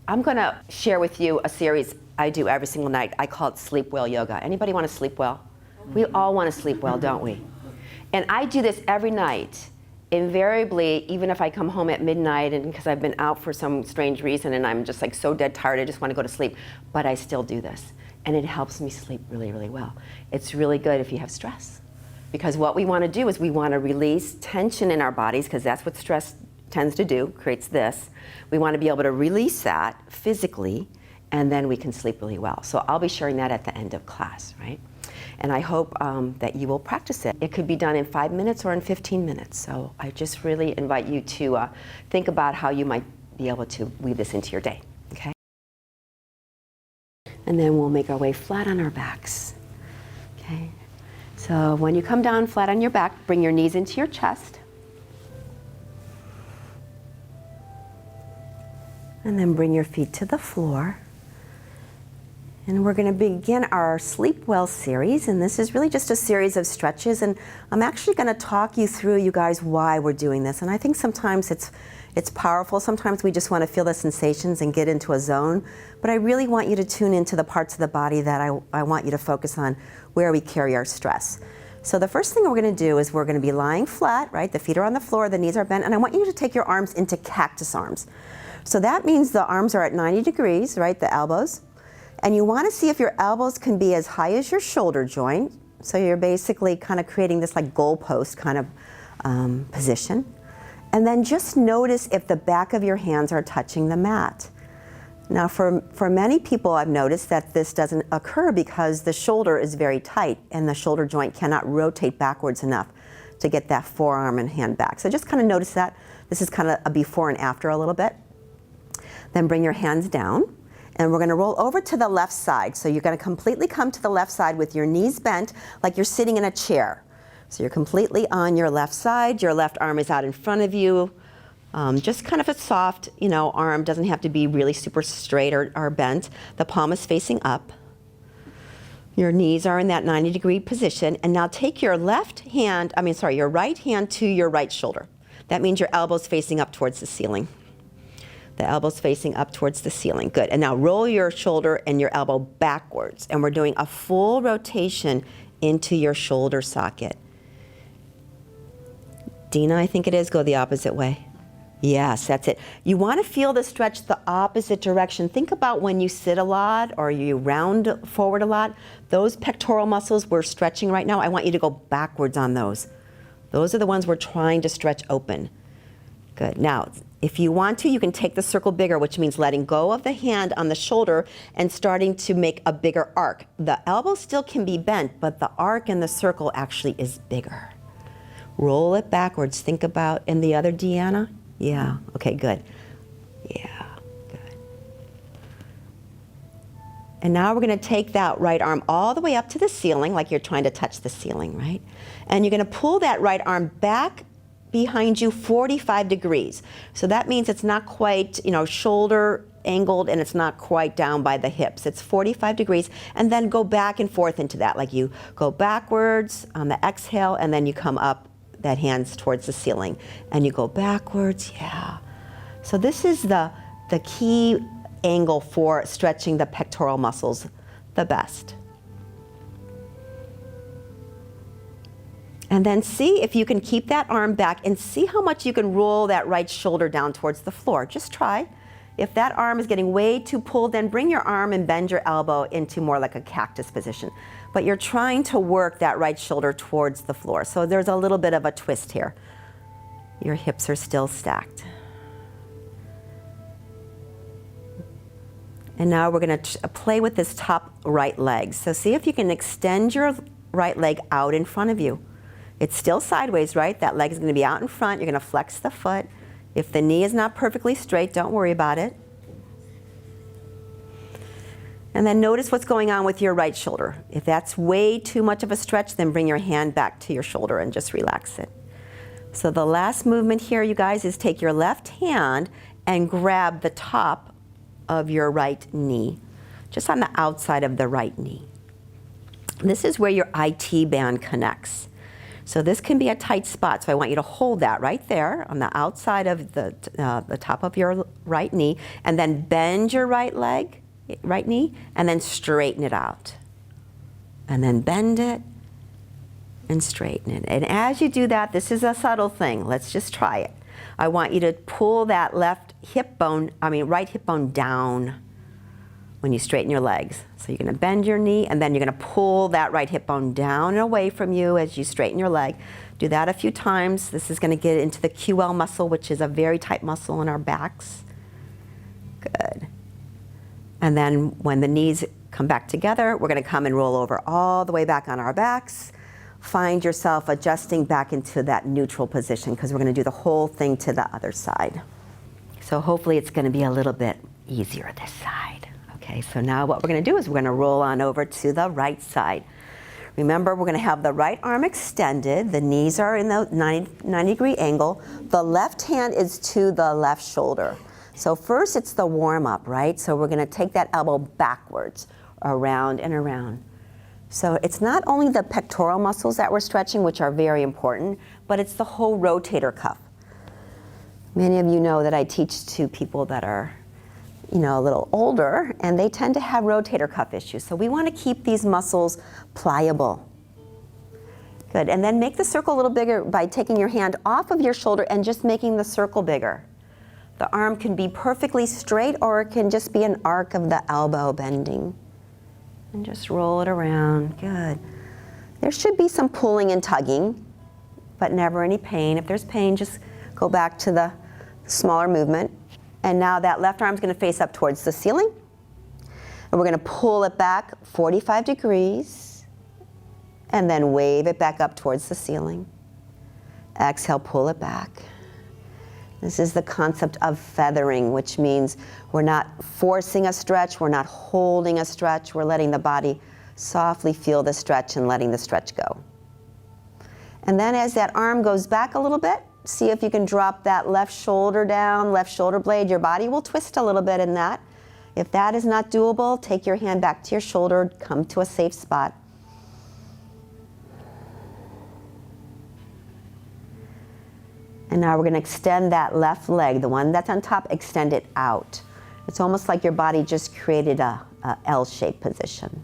I'm gonna share with you a series I do every single night. I call it Sleep Well Yoga. Anybody want to sleep well? We all want to sleep well, don't we? And I do this every night. Invariably, even if I come home at midnight and because I've been out for some strange reason and I'm just like so dead tired, I just want to go to sleep, but I still do this. And it helps me sleep really, really well. It's really good if you have stress. Because what we want to do is we want to release tension in our bodies, because that's what stress tends to do, creates this. We want to be able to release that physically, and then we can sleep really well. So I'll be sharing that at the end of class, right? And I hope that you will practice it. It could be done in 5 minutes or in 15 minutes. So I just really invite you to think about how you might be able to weave this into your day, okay? And then we'll make our way flat on our backs, okay? So when you come down flat on your back, bring your knees into your chest. And then bring your feet to the floor. And we're going to begin our Sleep Well series, and this is really just a series of stretches, and I'm actually going to talk you through, you guys, why we're doing this. And I think sometimes it's powerful. Sometimes we just want to feel the sensations and get into a zone, but I really want you to tune into the parts of the body that I want you to focus on, where we carry our stress. So the first thing we're going to do is we're going to be lying flat, right? The feet are on the floor, the knees are bent, and I want you to take your arms into cactus arms. So that means the arms are at 90 degrees, right? The elbows. And you want to see if your elbows can be as high as your shoulder joint. So you're basically kind of creating this like goalpost kind of position. And then just notice if the back of your hands are touching the mat. Now for many people, I've noticed that this doesn't occur because the shoulder is very tight and the shoulder joint cannot rotate backwards enough to get that forearm and hand back. So just kind of notice that. This is kind of a before and after a little bit. Then bring your hands down. And we're going to roll over to the left side. So you're going to completely come to the left side with your knees bent like you're sitting in a chair. So you're completely on your left side. Your left arm is out in front of you. Just kind of a soft, arm. Doesn't have to be really super straight or bent. The palm is facing up. Your knees are in that 90-degree position. And now take your your right hand to your right shoulder. That means your elbow's facing up towards the ceiling. The elbow's facing up towards the ceiling. Good. And now roll your shoulder and your elbow backwards. And we're doing a full rotation into your shoulder socket. Dina, I think it is. Go the opposite way. Yes, that's it. You want to feel the stretch the opposite direction. Think about when you sit a lot or you round forward a lot. Those pectoral muscles we're stretching right now, I want you to go backwards on those. Those are the ones we're trying to stretch open. Good. Now, if you want to, you can take the circle bigger, which means letting go of the hand on the shoulder and starting to make a bigger arc. The elbow still can be bent, but the arc in the circle actually is bigger. Roll it backwards. Think about, and the other, Deanna? Yeah. Okay, good. Yeah, good. And now we're going to take that right arm all the way up to the ceiling, like you're trying to touch the ceiling, right? And you're going to pull that right arm back behind you 45 degrees. So that means it's not quite, shoulder angled and it's not quite down by the hips. It's 45 degrees, and then go back and forth into that. Like you go backwards on the exhale and then you come up, that hands towards the ceiling, and you go backwards, yeah. So this is the key angle for stretching the pectoral muscles the best. And then see if you can keep that arm back and see how much you can roll that right shoulder down towards the floor. Just try. If that arm is getting way too pulled, then bring your arm and bend your elbow into more like a cactus position. But you're trying to work that right shoulder towards the floor. So there's a little bit of a twist here. Your hips are still stacked. And now we're going to play with this top right leg. So see if you can extend your right leg out in front of you. It's still sideways, right? That leg is going to be out in front. You're going to flex the foot. If the knee is not perfectly straight, don't worry about it. And then notice what's going on with your right shoulder. If that's way too much of a stretch, then bring your hand back to your shoulder and just relax it. So the last movement here, you guys, is take your left hand and grab the top of your right knee, just on the outside of the right knee. This is where your IT band connects. So this can be a tight spot, so I want you to hold that right there on the outside of the top of your right knee, and then bend your right leg, right knee, and then straighten it out. And then bend it and straighten it. And as you do that, this is a subtle thing. Let's just try it. I want you to pull that right hip bone down when you straighten your legs. So you're going to bend your knee, and then you're going to pull that right hip bone down and away from you as you straighten your leg. Do that a few times. This is going to get into the QL muscle, which is a very tight muscle in our backs. Good. And then when the knees come back together, we're going to come and roll over all the way back on our backs. Find yourself adjusting back into that neutral position, because we're going to do the whole thing to the other side. So hopefully it's going to be a little bit easier this side. Okay, so now what we're going to do is we're going to roll on over to the right side. Remember, we're going to have the right arm extended. The knees are in the 90-degree angle. The left hand is to the left shoulder. So first it's the warm-up, right? So we're going to take that elbow backwards, around and around. So it's not only the pectoral muscles that we're stretching, which are very important, but it's the whole rotator cuff. Many of you know that I teach to people that are a little older, and they tend to have rotator cuff issues. So we want to keep these muscles pliable. Good, and then make the circle a little bigger by taking your hand off of your shoulder and just making the circle bigger. The arm can be perfectly straight, or it can just be an arc of the elbow bending. And just roll it around, good. There should be some pulling and tugging, but never any pain. If there's pain, just go back to the smaller movement. And now that left arm's going to face up towards the ceiling. And we're going to pull it back 45 degrees and then wave it back up towards the ceiling. Exhale, pull it back. This is the concept of feathering, which means we're not forcing a stretch, we're not holding a stretch, we're letting the body softly feel the stretch and letting the stretch go. And then as that arm goes back a little bit, see if you can drop that left shoulder down, left shoulder blade. Your body will twist a little bit in that. If that is not doable, take your hand back to your shoulder, come to a safe spot. And now we're going to extend that left leg, the one that's on top, extend it out. It's almost like your body just created a L-shaped position.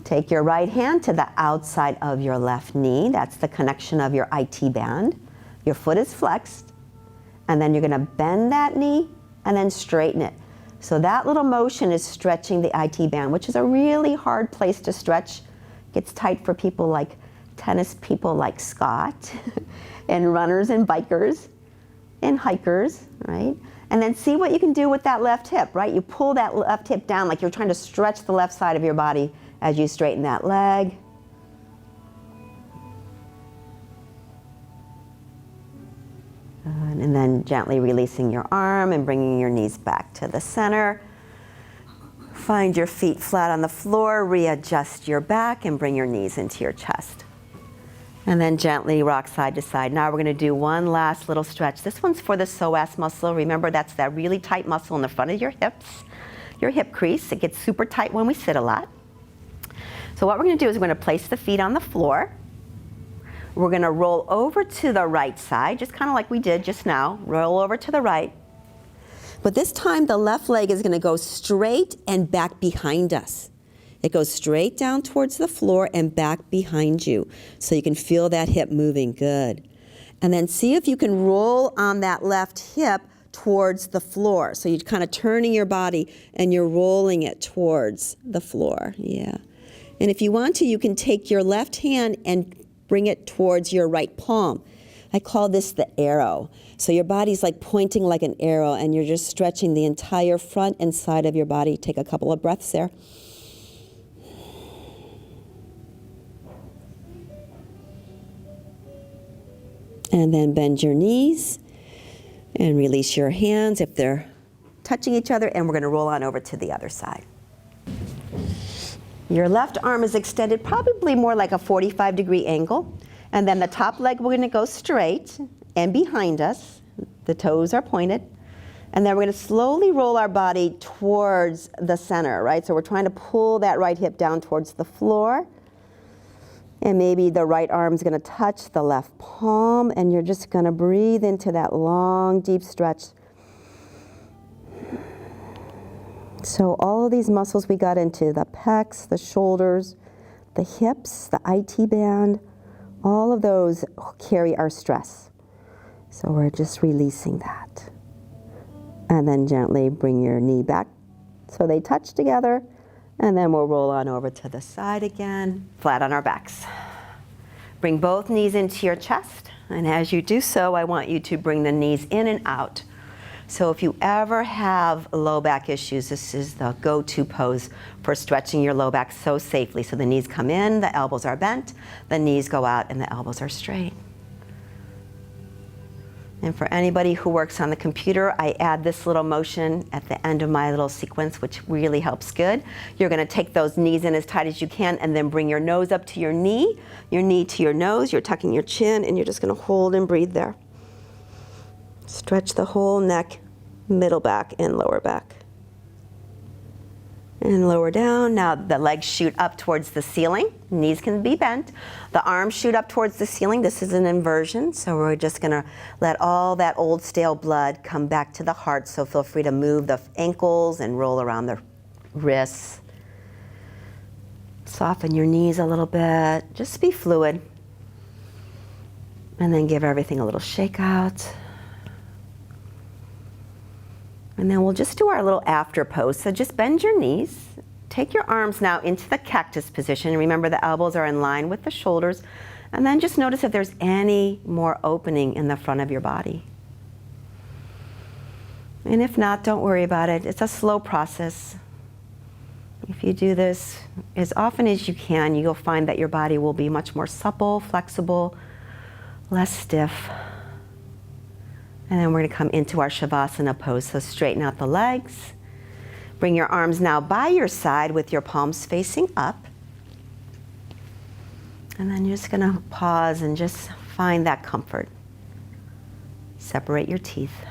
Take your right hand to the outside of your left knee. That's the connection of your IT band. Your foot is flexed, and then you're going to bend that knee and then straighten it. So that little motion is stretching the IT band, which is a really hard place to stretch. Gets tight for people like tennis people like Scott, and runners and bikers and hikers, right? And then see what you can do with that left hip, right? You pull that left hip down like you're trying to stretch the left side of your body as you straighten that leg. And then gently releasing your arm and bringing your knees back to the center. Find your feet flat on the floor, readjust your back, and bring your knees into your chest. And then gently rock side to side. Now we're going to do one last little stretch. This one's for the soas muscle. Remember, that's that really tight muscle in the front of your hips, your hip crease. It gets super tight when we sit a lot. So what we're going to do is we're going to place the feet on the floor. We're going to roll over to the right side, just kind of like we did just now. Roll over to the right. But this time the left leg is going to go straight and back behind us. It goes straight down towards the floor and back behind you. So you can feel that hip moving. Good. And then see if you can roll on that left hip towards the floor. So you're kind of turning your body and you're rolling it towards the floor. Yeah. And if you want to, you can take your left hand and bring it towards your right palm. I call this the arrow. So your body's like pointing like an arrow, and you're just stretching the entire front and side of your body. Take a couple of breaths there. And then bend your knees and release your hands if they're touching each other, and we're going to roll on over to the other side. Your left arm is extended probably more like a 45-degree angle. And then the top leg, we're going to go straight and behind us. The toes are pointed. And then we're going to slowly roll our body towards the center, right? So we're trying to pull that right hip down towards the floor. And maybe the right arm's gonna touch the left palm, and you're just gonna breathe into that long, deep stretch. So all of these muscles we got into, the pecs, the shoulders, the hips, the IT band, all of those carry our stress. So we're just releasing that. And then gently bring your knee back so they touch together. And then we'll roll on over to the side again, flat on our backs. Bring both knees into your chest. And as you do so, I want you to bring the knees in and out. So if you ever have low back issues, this is the go-to pose for stretching your low back so safely. So the knees come in, the elbows are bent, the knees go out, and the elbows are straight. And for anybody who works on the computer, I add this little motion at the end of my little sequence, which really helps good. You're gonna take those knees in as tight as you can and then bring your nose up to your knee to your nose, you're tucking your chin, and you're just gonna hold and breathe there. Stretch the whole neck, middle back and lower back. And lower down. Now the legs shoot up towards the ceiling. Knees can be bent. The arms shoot up towards the ceiling. This is an inversion. So we're just gonna let all that old stale blood come back to the heart. So feel free to move the ankles and roll around the wrists. Soften your knees a little bit. Just be fluid. And then give everything a little shake out. And then we'll just do our little after pose. So just bend your knees. Take your arms now into the cactus position. Remember the elbows are in line with the shoulders. And then just notice if there's any more opening in the front of your body. And if not, don't worry about it. It's a slow process. If you do this as often as you can, you'll find that your body will be much more supple, flexible, less stiff. And then we're gonna come into our Shavasana pose. So straighten out the legs. Bring your arms now by your side with your palms facing up. And then you're just gonna pause and just find that comfort. Separate your teeth.